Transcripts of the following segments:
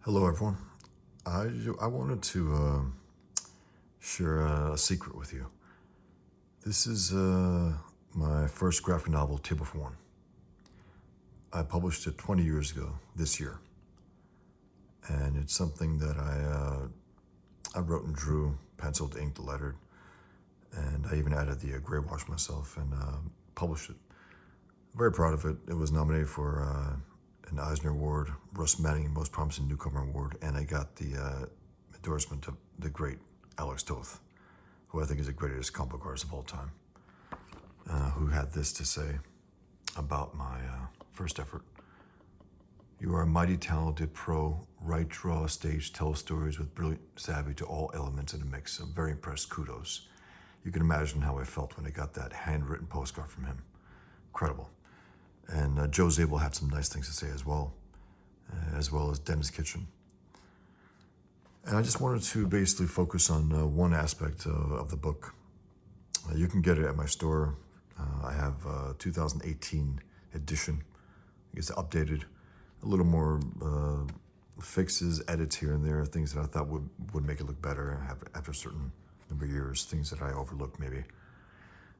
Hello, everyone. I wanted to share a secret with you. This is my first graphic novel, Table for One. I published it 20 years ago this year, and it's something that I wrote and drew, penciled, inked, lettered, and I even added the gray wash myself and published it. Very proud of it. It was nominated for an Eisner Award, Russ Manning Most Promising Newcomer Award, and I got the endorsement of the great Alex Toth, who I think is the greatest comic book artist of all time, who had this to say about my first effort. You are a mighty talented pro, write, draw, stage, tell stories with brilliant savvy to all elements in a mix. I'm very impressed, kudos. You can imagine how I felt when I got that handwritten postcard from him. Incredible. And Joe Zabel had some nice things to say as well as Dennis Kitchen. And I just wanted to basically focus on one aspect of the book. You can get it at my store. I have a 2018 edition. It's updated, a little more fixes, edits here and there, things that I thought would make it look better after a certain number of years, things that I overlooked maybe.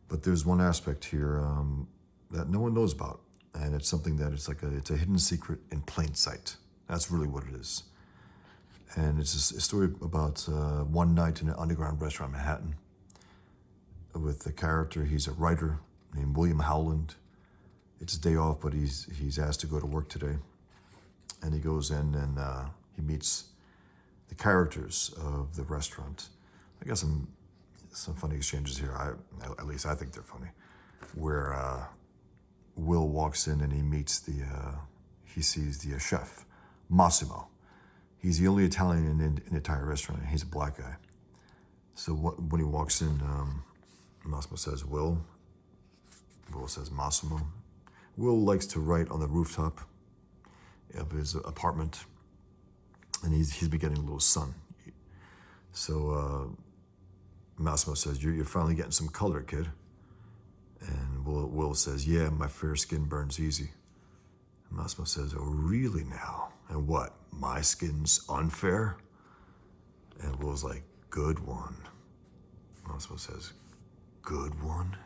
But there's one aspect here that no one knows about, and it's something that it's a hidden secret in plain sight. That's really what it is. And it's a story about one night in an underground restaurant in Manhattan with the character. He's a writer named William Howland. It's a day off, but he's asked to go to work today. And he goes in and he meets the characters of the restaurant. I got some funny exchanges here. At least I think they're funny. Where Will walks in and he sees the chef, Massimo. He's the only Italian in the entire restaurant. He's a black guy. So when he walks in, Massimo says, Will. Will says, Massimo. Will likes to write on the rooftop of his apartment, and he's been getting a little sun. So Massimo says, you're finally getting some color, kid. And Will says, yeah, my fair skin burns easy. And Massimo says, oh, really now? And what, my skin's unfair? And Will's like, good one. Massimo says, good one?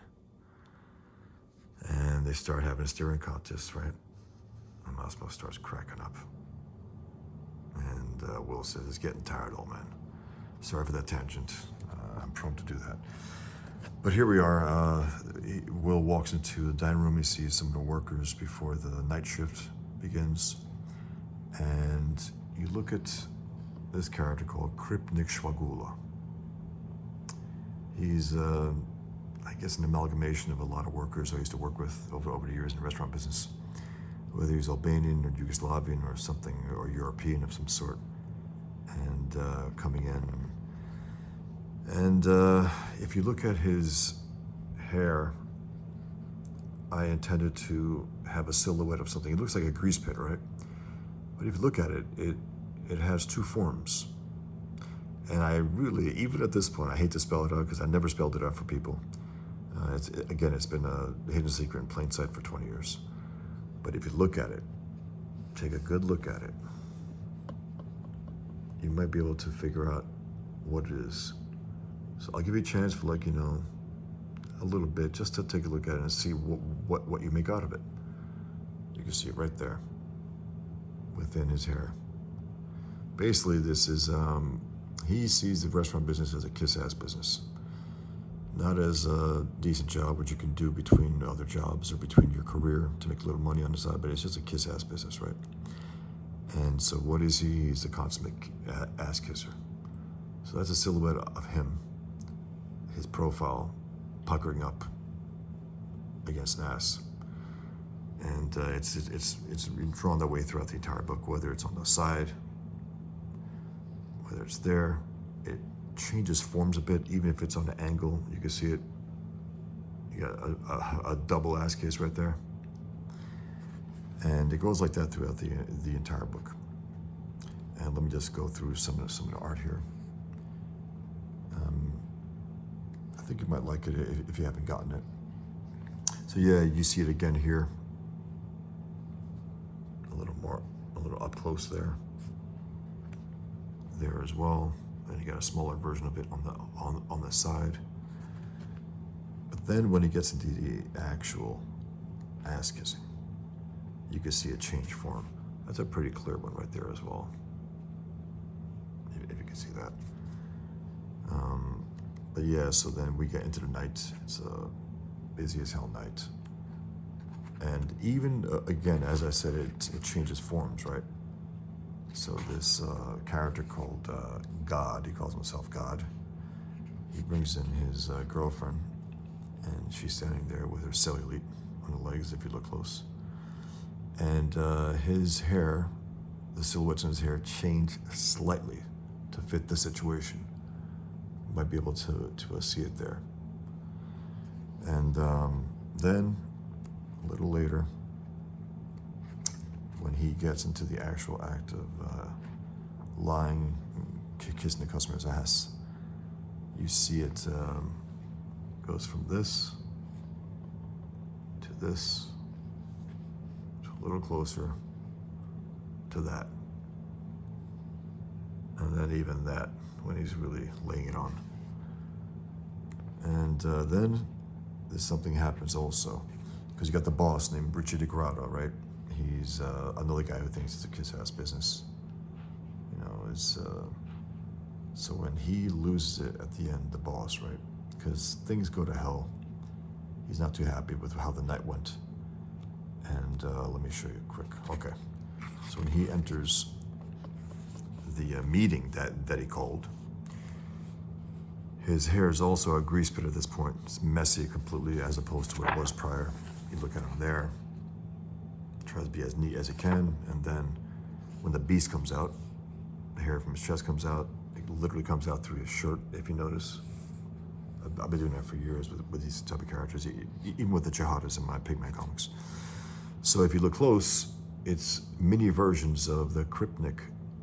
And they start having a staring contest, right? And Massimo starts cracking up. And Will says, it's getting tired, old man. Sorry for that tangent. I'm prone to do that. But here we are. Will walks into the dining room. He sees some of the workers before the night shift begins. And you look at this character called Kripnik Shwagula. He's, I guess, an amalgamation of a lot of workers I used to work with over the years in the restaurant business. Whether he's Albanian or Yugoslavian or something, or European of some sort. And coming in. And if you look at his hair, I intended to have a silhouette of something. It looks like a grease pit, right? But if you look at it, it has two forms. And I really, even at this point, I hate to spell it out because I never spelled it out for people. It's been a hidden secret in plain sight for 20 years. But if you look at it, take a good look at it, you might be able to figure out what it is. So I'll give you a chance for a little bit just to take a look at it and see what you make out of it. You can see it right there within his hair. Basically, this is, he sees the restaurant business as a kiss-ass business. Not as a decent job which you can do between other jobs or between your career to make a little money on the side, but it's just a kiss-ass business, right? And so what is he? He's a consummate ass kisser. So that's a silhouette of him. His profile puckering up against an ass. And it's drawn that way throughout the entire book, whether it's on the side, whether it's there. It changes forms a bit, even if it's on the angle. You can see it. You got a double ass kiss right there. And it goes like that throughout the entire book. And let me just go through some of the art here. I think you might like it if you haven't gotten it. So yeah, you see it again here. A little up close there. there as well. And you got a smaller version of it on the side. But then when he gets into the actual ass kissing, you can see a change form. That's a pretty clear one right there as well, if you can see that. But yeah, so then we get into the night. It's a busy as hell night. And even, again, as I said, it changes forms, right? So this character called God, he calls himself God, he brings in his girlfriend, and she's standing there with her cellulite on the legs, if you look close. And his hair, the silhouettes in his hair change slightly to fit the situation. You might be able to see it there. And then, a little later, when he gets into the actual act of lying, kissing the customer's ass, you see it goes from this to this, to a little closer to that. And then even that, when he's really laying it on. And then there's something happens also, because you got the boss named Richie DeGrotto, right? He's another guy who thinks it's a kiss-ass business. You know, so when he loses it at the end, the boss, right? Because things go to hell. He's not too happy with how the night went. And let me show you quick. Okay. So when he enters the meeting that he called, his hair is also a grease pit at this point. It's messy completely as opposed to what it was prior. You look at him there, tries to be as neat as he can, and then when the beast comes out, the hair from his chest comes out. It literally comes out through his shirt, if you notice. I've been doing that for years with these type of characters, even with the jihadis in my Pigman comics. So if you look close, it's mini versions of the Kripnik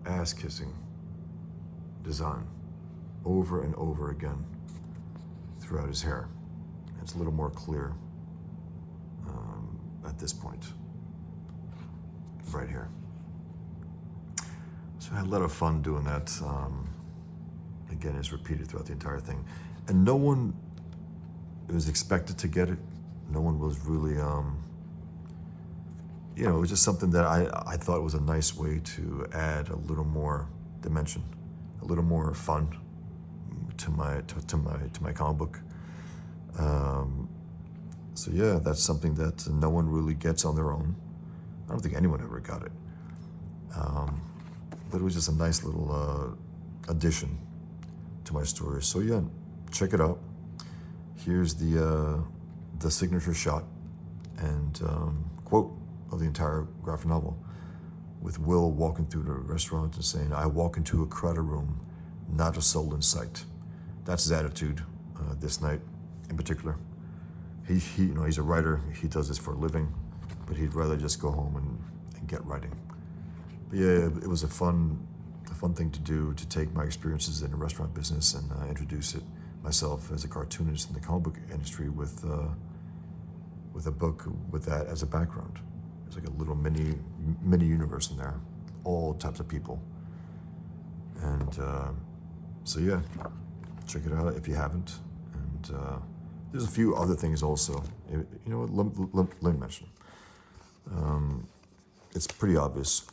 ass-kissing design over and over again throughout his hair. It's a little more clear at this point, right here. So I had a lot of fun doing that. Again, it's repeated throughout the entire thing. And no one was expected to get it. No one was really, you know, it was just something that I thought was a nice way to add a little more dimension, a little more fun to my comic book. So yeah, that's something that no one really gets on their own. I don't think anyone ever got it. But it was just a nice little addition to my story. So yeah, check it out. Here's the signature shot and quote of the entire graphic novel, with Will walking through the restaurant and saying, "I walk into a crowded room, not a soul in sight." That's his attitude this night in particular. He you know, he's a writer. He does this for a living, but he'd rather just go home and get writing. But yeah, it was a fun thing to do, to take my experiences in the restaurant business and introduce it myself as a cartoonist in the comic book industry with a book with that as a background. There's like a little mini universe in there, all types of people. And so yeah, check it out if you haven't. And there's a few other things also. You know what? Let me mention. It's pretty obvious,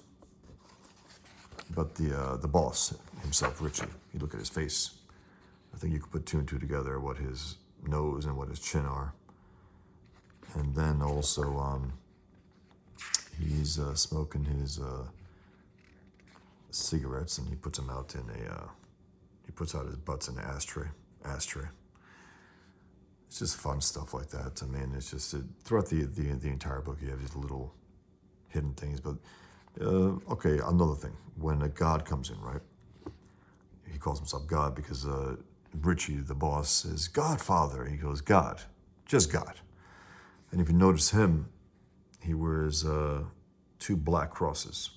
but the boss himself, Richie, you look at his face. I think you could put two and two together, what his nose and what his chin are. And then also, he's smoking his cigarettes, and he puts them out in he puts out his butts in an ashtray. It's just fun stuff like that. I mean, it's just throughout the entire book, you have these little hidden things. But okay, another thing, when a god comes in, right? He calls himself God because Richie, the boss, says Godfather. He goes, God, just God. And if you notice him, he wears two black crosses,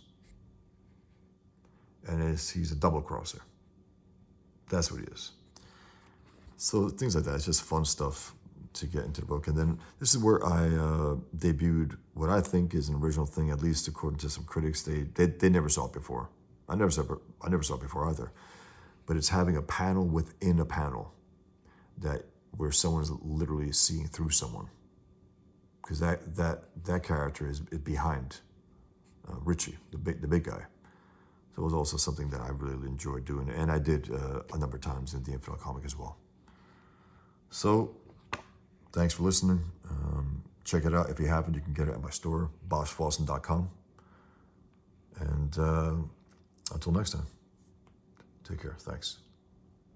and he's a double crosser. That's what he is. So things like that, it's just fun stuff to get into the book. And then this is where I debuted what I think is an original thing, at least according to some critics. They never saw it before. I never saw it before either. But it's having a panel within a panel where someone is literally seeing through someone. Because that character is behind Richie, the big guy. So it was also something that I really enjoyed doing, and I did a number of times in the Infidel comic as well. So, thanks for listening. Check it out. If you haven't, you can get it at my store, boschfawson.com. And until next time, take care. Thanks.